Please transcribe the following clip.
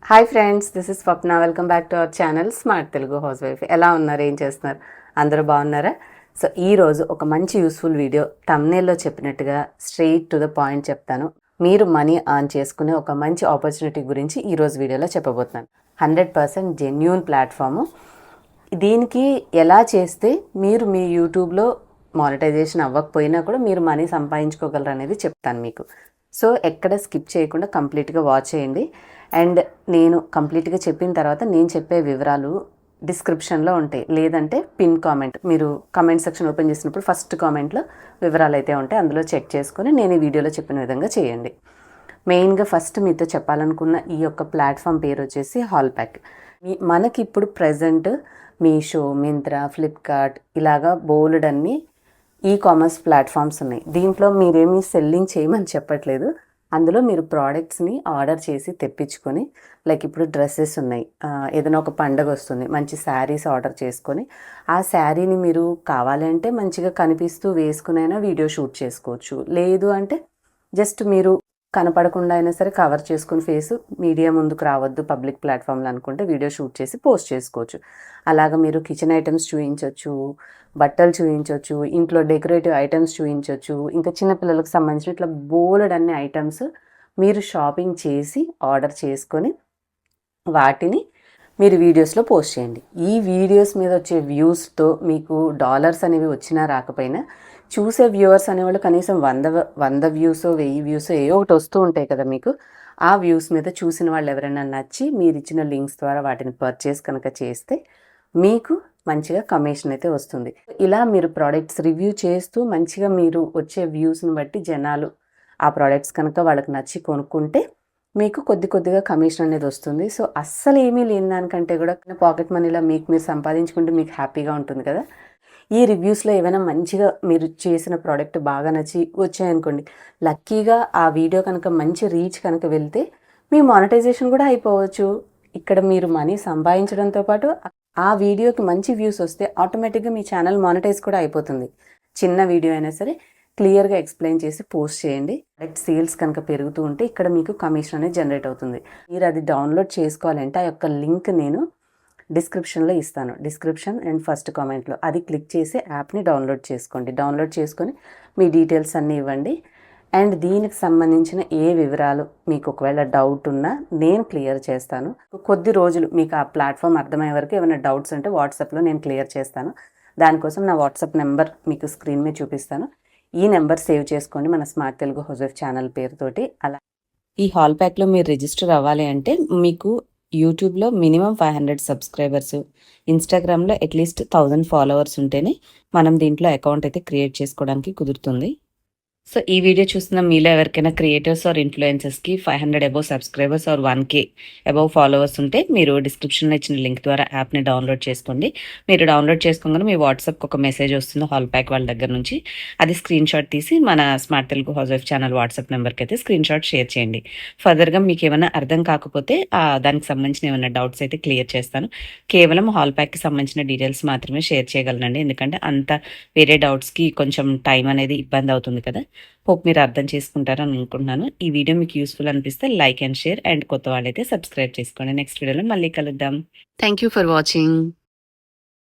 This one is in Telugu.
Hi friends, this is Swapna. Welcome back to our channel smart Telugu house wife. ఎలా ఉన్నారు, ఏం చేస్తున్నారు? అందరూ బాగున్నారా? సో ఈరోజు ఒక మంచి యూస్ఫుల్ వీడియో, థంబ్నెయిల్లో చెప్పినట్టుగా స్ట్రెయిట్ టు ద పాయింట్ చెప్తాను. మీరు మనీ ఆన్ చేసుకునే ఒక మంచి ఆపర్చునిటీ గురించి ఈరోజు వీడియోలో చెప్పబోతున్నాను. 100% జెన్యూన్ ప్లాట్ఫాము. దీనికి ఎలా చేస్తే మీరు మీ యూట్యూబ్లో మానిటైజేషన్ అవ్వకపోయినా కూడా మీరు మనీ సంపాదించుకోగలరు అనేది చెప్తాను మీకు. సో ఎక్కడ స్కిప్ చేయకుండా కంప్లీట్గా వాచ్ చేయండి. అండ్ నేను కంప్లీట్గా చెప్పిన తర్వాత నేను చెప్పే వివరాలు డిస్క్రిప్షన్లో ఉంటాయి, లేదంటే పిన్ కామెంట్, మీరు కామెంట్ సెక్షన్ ఓపెన్ చేసినప్పుడు ఫస్ట్ కామెంట్లో వివరాలు అయితే ఉంటాయి, అందులో చెక్ చేసుకొని నేను ఈ వీడియోలో చెప్పిన విధంగా చేయండి. మెయిన్గా ఫస్ట్ మీతో చెప్పాలనుకున్న ఈ యొక్క ప్లాట్ఫామ్ పేరు వచ్చేసి హాల్ప్యాక్. మనకి ఇప్పుడు ప్రజెంట్ మీషో, మింత్రా, ఫ్లిప్కార్ట్ ఇలాగా బోల్డ్ అన్ని ఈ కామర్స్ ప్లాట్ఫామ్స్ ఉన్నాయి. దీంట్లో మీరేమీ సెల్లింగ్ చేయమని చెప్పట్లేదు. అందులో మీరు ప్రోడక్ట్స్ని ఆర్డర్ చేసి తెప్పించుకొని, లైక్ ఇప్పుడు డ్రెస్సెస్ ఉన్నాయి, ఏదైనా ఒక పండగ వస్తుంది, మంచి శారీస్ ఆర్డర్ చేసుకొని ఆ శారీని మీరు కావాలంటే మంచిగా కనిపిస్తూ వేసుకునైనా వీడియో షూట్ చేసుకోవచ్చు. లేదు అంటే జస్ట్ మీరు కనపడకుండా అయినా సరే కవర్ చేసుకుని ఫేస్ మీడియా ముందుకు రావద్దు పబ్లిక్ ప్లాట్ఫామ్లో అనుకుంటే వీడియో షూట్ చేసి పోస్ట్ చేసుకోవచ్చు. అలాగ మీరు కిచెన్ ఐటమ్స్ చూపించవచ్చు, బట్టలు చూపించవచ్చు, ఇంట్లో డెకరేటివ్ ఐటమ్స్ చూపించవచ్చు, ఇంకా చిన్నపిల్లలకు సంబంధించిన ఇట్లా బోలెడ్ అన్ని ఐటమ్స్ మీరు షాపింగ్ చేసి ఆర్డర్ చేసుకొని వాటిని మీరు వీడియోస్లో పోస్ట్ చేయండి. ఈ వీడియోస్ మీద వచ్చే వ్యూస్తో మీకు డాలర్స్ అనేవి వచ్చినా రాకపోయినా చూసే వ్యూవర్స్ అనేవాళ్ళు కనీసం 100 వ్యూస్, 1000 వ్యూస్ ఏ ఒకటి వస్తూ ఉంటాయి కదా మీకు. ఆ వ్యూస్ మీద చూసిన వాళ్ళు ఎవరైనా నచ్చి మీరు ఇచ్చిన లింక్స్ ద్వారా వాటిని పర్చేస్ కనుక చేస్తే మీకు మంచిగా కమిషన్ అయితే వస్తుంది. ఇలా మీరు ప్రోడక్ట్స్ రివ్యూ చేస్తూ మంచిగా మీరు వచ్చే వ్యూస్ని బట్టి జనాలు ఆ ప్రోడక్ట్స్ కనుక వాళ్ళకి నచ్చి కొనుక్కుంటే మీకు కొద్దిగా కమిషన్ అనేది వస్తుంది. సో అస్సలు ఏమీ లేని దానికంటే కూడా పాకెట్ మనీలో మీకు మీరు సంపాదించుకుంటే మీకు హ్యాపీగా ఉంటుంది కదా. ఈ రివ్యూస్లో ఏమైనా మంచిగా మీరు చేసిన ప్రోడక్ట్ బాగా నచ్చి వచ్చాయనుకోండి, లక్కీగా ఆ వీడియో కనుక మంచి రీచ్ కనుక వెళ్తే మీ మానిటైజేషన్ కూడా అయిపోవచ్చు. ఇక్కడ మీరు మనీ సంపాదించడంతో పాటు ఆ వీడియోకి మంచి వ్యూస్ వస్తే ఆటోమేటిక్గా మీ ఛానల్ మానిటైజ్ కూడా అయిపోతుంది. చిన్న వీడియో అయినా సరే క్లియర్గా ఎక్స్ప్లెయిన్ చేసి పోస్ట్ చేయండి. డైరెక్ట్ సేల్స్ కనుక పెరుగుతూ ఉంటే ఇక్కడ మీకు కమిషన్ అనేది జనరేట్ అవుతుంది. మీరు అది డౌన్లోడ్ చేసుకోవాలంటే ఆ యొక్క లింక్ నేను డిస్క్రిప్షన్లో ఇస్తాను. డిస్క్రిప్షన్ అండ్ ఫస్ట్ కామెంట్లో అది క్లిక్ చేసి యాప్ని డౌన్లోడ్ చేసుకోండి. డౌన్లోడ్ చేసుకొని మీ డీటెయిల్స్ అన్నీ ఇవ్వండి. అండ్ దీనికి సంబంధించిన ఏ వివరాలు మీకు ఒకవేళ డౌట్ ఉన్నా నేను క్లియర్ చేస్తాను. కొద్ది రోజులు మీకు ఆ ప్లాట్ఫామ్ అర్థమయ్యే వరకు ఏమైనా డౌట్స్ ఉంటే వాట్సాప్లో నేను క్లియర్ చేస్తాను. దానికోసం నా వాట్సాప్ నెంబర్ మీకు స్క్రీన్ మీద చూపిస్తాను. ఈ నెంబర్ సేవ్ చేసుకోండి మన smart Telugu house wife channel పేరుతోటి. అలా ఈ హాల్ప్యాక్లో మీరు రిజిస్టర్ అవ్వాలి అంటే మీకు యూట్యూబ్లో మినిమం 500 సబ్స్క్రైబర్స్, ఇన్స్టాగ్రామ్లో అట్లీస్ట్ 1000 ఫాలోవర్స్ ఉంటేనే మనం దీంట్లో అకౌంట్ అయితే క్రియేట్ చేసుకోవడానికి కుదురుతుంది. సో ఈ వీడియో చూస్తున్న మీలో ఎవరికైనా క్రియేటర్స్ ఆర్ ఇన్ఫ్లుయెన్సర్స్కి 500 above subscribers or 1K above followers ఉంటే మీరు డిస్క్రిప్షన్లో ఇచ్చిన లింక్ ద్వారా యాప్ని డౌన్లోడ్ చేసుకోండి. మీరు డౌన్లోడ్ చేసుకోగానే మీ వాట్సాప్కి ఒక మెసేజ్ వస్తుంది హాల్ప్యాక్ వాళ్ళ దగ్గర నుంచి. అది స్క్రీన్ షాట్ తీసి మన smart Telugu house wife channel WhatsApp నెంబర్కి అయితే స్క్రీన్ షాట్ షేర్ చేయండి. ఫర్దర్గా మీకు ఏమైనా అర్థం కాకపోతే దానికి సంబంధించిన ఏమైనా డౌట్స్ అయితే క్లియర్ చేస్తాను. కేవలం హాల్ప్యాక్కి సంబంధించిన డీటెయిల్స్ మాత్రమే షేర్ చేయగలనండి, ఎందుకంటే అంత వేరే డౌట్స్కి కొంచెం టైం అనేది ఇబ్బంది అవుతుంది కదా. హోప్ మీరు అర్థం చేసుకుంటారని అనుకుంటున్నాను. ఈ వీడియో మీకు యూస్ఫుల్ అనిపిస్తే లైక్ అండ్ షేర్, అండ్ కొత్త వాళ్ళైతే సబ్స్క్రైబ్ చేసుకోండి. నెక్స్ట్ వీడియోలో మళ్ళీ కలుద్దాం. Thank you for watching.